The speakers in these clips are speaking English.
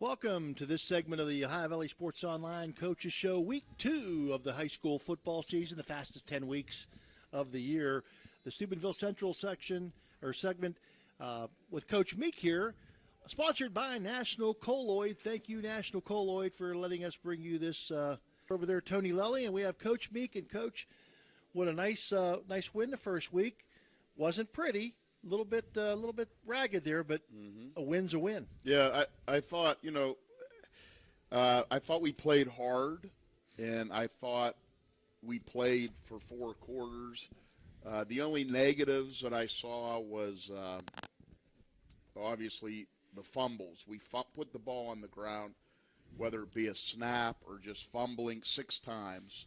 Welcome to this segment of the Ohio Valley Sports Online Coaches Show, week 2 of the high school football season, the fastest 10 weeks of the year. The Steubenville Central segment with Coach Meek here, sponsored by National Colloid. Thank you, National Colloid, for letting us bring you this. Over there, Tony Lelly, and we have Coach Meek. And Coach, what a nice win the first week. Wasn't pretty. A little bit ragged there, but a win's a win. Yeah, I thought, I thought we played hard, and I thought we played for 4 quarters. The only negatives that I saw was obviously the fumbles. We put the ball on the ground, whether it be a snap or just fumbling 6 times.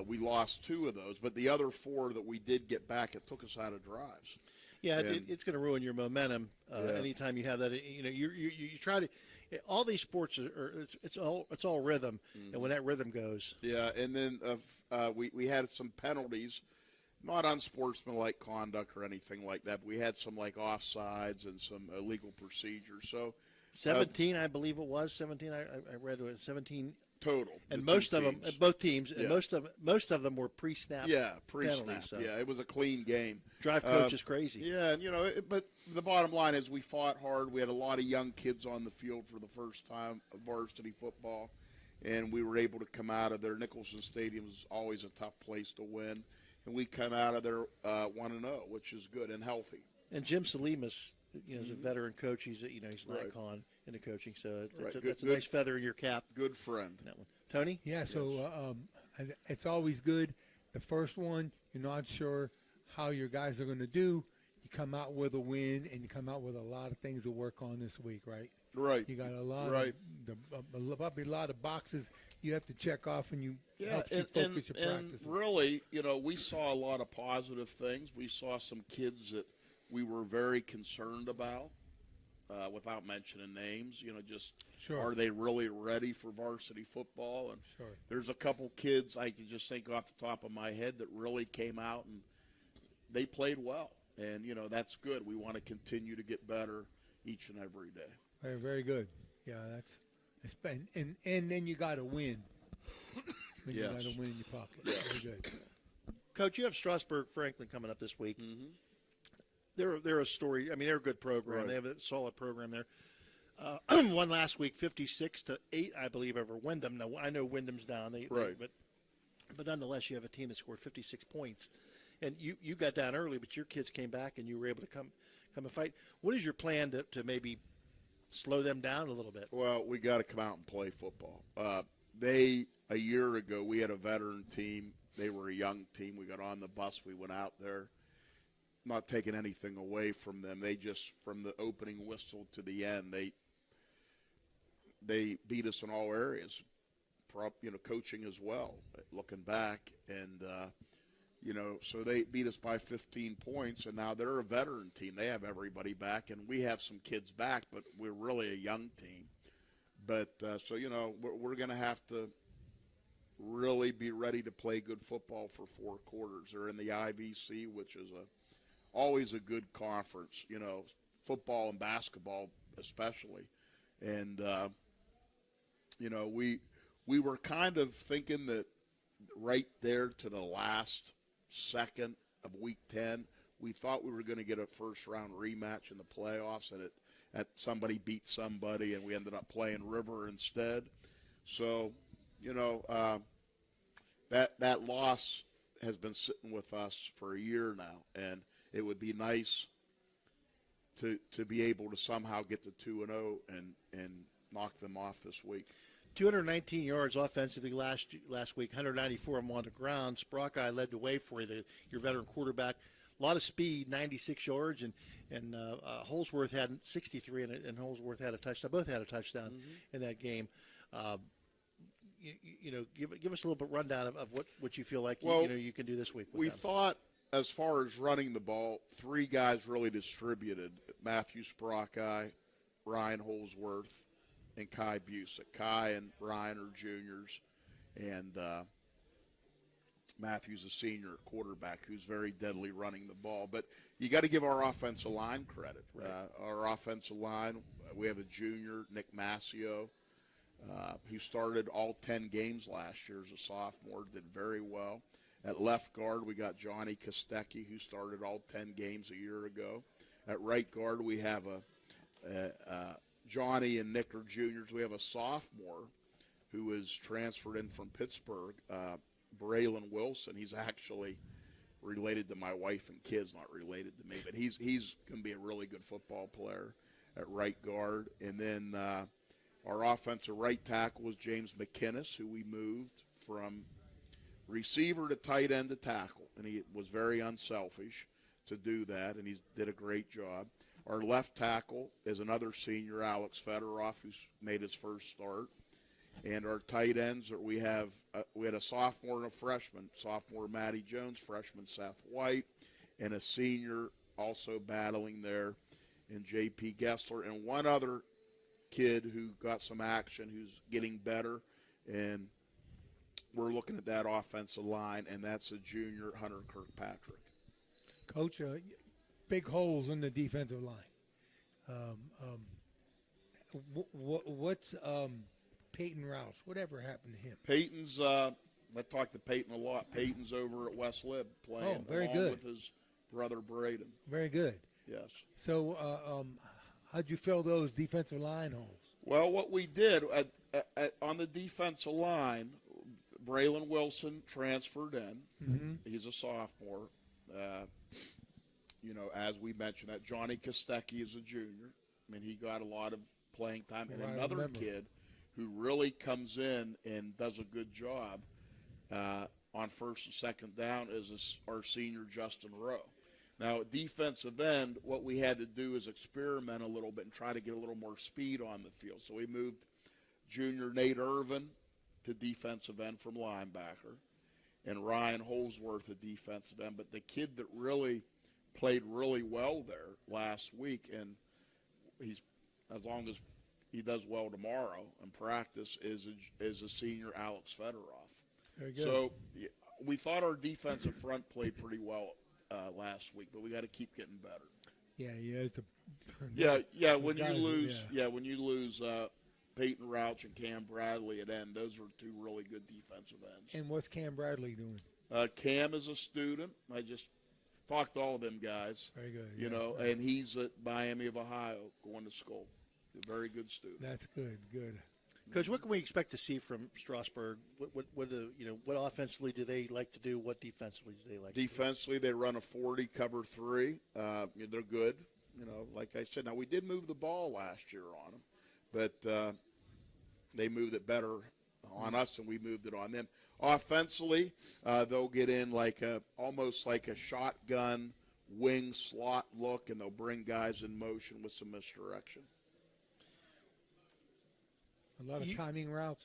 We lost 2 of those, but the other 4 that we did get back, it took us out of drives. Yeah, it's going to ruin your momentum anytime you have that. You try to. All these sports it's all rhythm, and when that rhythm goes. Yeah, and then we had some penalties, not unsportsmanlike conduct or anything like that. But we had some like offsides and some illegal procedures. So 17, I believe it was 17. I read it was 17. Total, and most of them, both teams, and most of them were pre-snap. Yeah, pre-snap. Penalties, so. Yeah, it was a clean game. Drive coach is crazy. Yeah, and but the bottom line is we fought hard. We had a lot of young kids on the field for the first time of varsity football, and we were able to come out of there. Nicholson Stadium is always a tough place to win, and we come out of there 1-0, which is good and healthy. And Jim Salimas, is a veteran coach. He's an icon in the coaching, so that's a nice feather in your cap. Good friend. That one. Tony? Yeah, so it's always good. The first one, you're not sure how your guys are going to do. You come out with a win, and you come out with a lot of things to work on this week, right? Right. You got a lot probably a lot of boxes you have to check off, and help you focus your practice. And really, we saw a lot of positive things. We saw some kids that we were very concerned about, without mentioning names, are they really ready for varsity football? And there's a couple kids I can just think off the top of my head that really came out and they played well. And, that's good. We want to continue to get better each and every day. Very, very good. Yeah, and then you got to win. You got to win in your pocket. Yeah. Very good. Coach, you have Strasburg Franklin coming up this week. Mm-hmm. They're a story. I mean, they're a good program. Right. They have a solid program there. Won last week, 56-8, I believe, over Wyndham. Now I know Wyndham's down, but nonetheless, you have a team that scored 56 points, and you got down early, but your kids came back and you were able to come and fight. What is your plan to maybe slow them down a little bit? Well, we got to come out and play football. A year ago, we had a veteran team. They were a young team. We got on the bus. We went out there. Not taking anything away from them. They just, from the opening whistle to the end, they beat us in all areas, coaching as well, looking back. And, so they beat us by 15 points, and now they're a veteran team. They have everybody back, and we have some kids back, but we're really a young team. But, we're going to have to really be ready to play good football for 4 quarters. They're in the IVC, which is always a good conference, football and basketball especially. And, we were kind of thinking that right there to the last second of week 10, we thought we were going to get a first-round rematch in the playoffs, and somebody beat somebody, and we ended up playing River instead. So, that loss has been sitting with us for a year now, and it would be nice to be able to somehow get to 2-0 and knock them off this week. 219 yards offensively last week, 194 of them on the ground. Sprockeye led the way for you, your veteran quarterback. A lot of speed, 96 yards, and Holsworth had 63, and Holsworth had a touchdown. Both had a touchdown in that game. Give us a little bit rundown of what you feel like you can do this week. We thought, as far as running the ball, 3 guys really distributed: Matthew Sprockeye, Ryan Holsworth, and Kai Busick. Kai and Ryan are juniors, and Matthew's a senior quarterback who's very deadly running the ball. But you got to give our offensive line credit. Right. Our offensive line, we have a junior, Nick Mascio, who started all 10 games last year as a sophomore, did very well. At left guard, we got Johnny Kostecki, who started all 10 games a year ago. At right guard, we have Johnny and Nick are juniors. We have a sophomore who is transferred in from Pittsburgh, Braylon Wilson. He's actually related to my wife and kids, not related to me, but he's going to be a really good football player at right guard. And then our offensive right tackle was James McInnes, who we moved from receiver to tight end to tackle, and he was very unselfish to do that, and he did a great job. Our left tackle is another senior, Alex Fedoroff, who's made his first start. And our tight ends, we had a sophomore and a freshman. Sophomore Matty Jones, freshman Seth White, and a senior also battling there in J.P. Gessler, and one other kid who got some action who's getting better. And we're looking at that offensive line, and that's a junior, Hunter Kirkpatrick. Coach, big holes in the defensive line. What's Peyton Rouse? Whatever happened to him? Peyton's, I talked to Peyton a lot. Peyton's over at West Lib playing very along good. with his brother Braden. Very good. Yes. So how'd you fill those defensive line holes? Well, what we did on the defensive line, Braylon Wilson transferred in. Mm-hmm. He's a sophomore. As we mentioned, that Johnny Kostecki is a junior. I mean, he got a lot of playing time. And another kid who really comes in and does a good job on first and second down is our senior Justin Rowe. Now, at defensive end, what we had to do is experiment a little bit and try to get a little more speed on the field. So we moved junior Nate Irvin to defensive end from linebacker, and Ryan Holsworth to defensive end. But the kid that really played really well there last week, and he's, as long as he does well tomorrow in practice, is a senior Alex Fedoroff. Very good. So we thought our defensive front played pretty well last week, but we got to keep getting better. When you lose Peyton Rouch and Cam Bradley at end, those are two really good defensive ends. And what's Cam Bradley doing? Cam is a student. I just talked to all of them guys. Very good. And he's at Miami of Ohio going to school. A very good student. That's good. Good. Coach, what can we expect to see from Strasburg? What offensively do they like to do? What defensively do they like to do? Defensively, they run a 40 cover 3. They're good. Like I said, now we did move the ball last year on them, but they moved it better on us than we moved it on them. Offensively, they'll get in almost like a shotgun wing slot look, and they'll bring guys in motion with some misdirection. A lot of timing routes.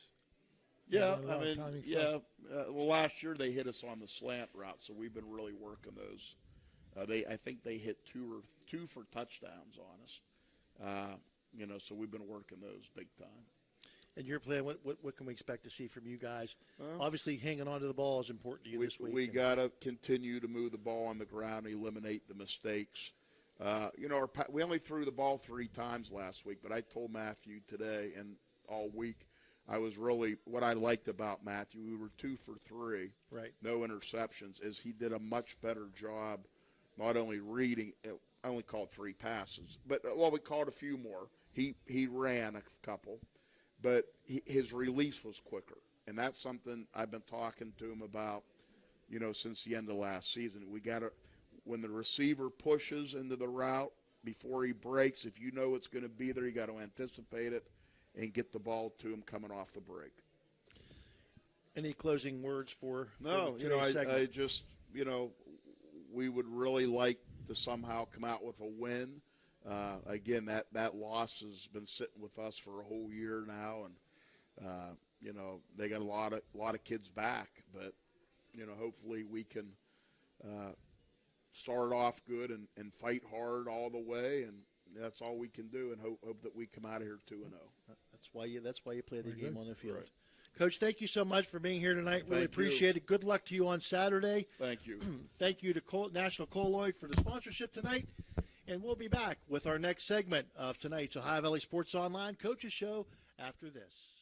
Yeah, well, last year they hit us on the slant route, so we've been really working those. I think they hit two for touchdowns on us. So we've been working those big time. And your plan, what can we expect to see from you guys? Obviously, hanging on to the ball is important to you this week. We got to continue to move the ball on the ground and eliminate the mistakes. We only threw the ball 3 times last week, but I told Matthew today and all week, what I liked about Matthew, we were 2 for 3, right? No interceptions, is he did a much better job not only reading, I only called 3 passes, but we called a few more. He ran a couple, but his release was quicker, and that's something I've been talking to him about, since the end of last season. We got to, when the receiver pushes into the route before he breaks, if you know it's going to be there, you got to anticipate it and get the ball to him coming off the break. Any closing words for I segment? just, we would really like to somehow come out with a win. Again, that loss has been sitting with us for a whole year now, and they got a lot of kids back, but hopefully we can start off good and fight hard all the way, and that's all we can do, and hope that we come out of here 2-0. That's why you play the game on the field. Right. Coach, thank you so much for being here tonight. Really Thank appreciate it. Good luck to you on Saturday. Thank you. Thank you to National Colloid for the sponsorship tonight. And we'll be back with our next segment of tonight's Ohio Valley Sports Online Coaches Show after this.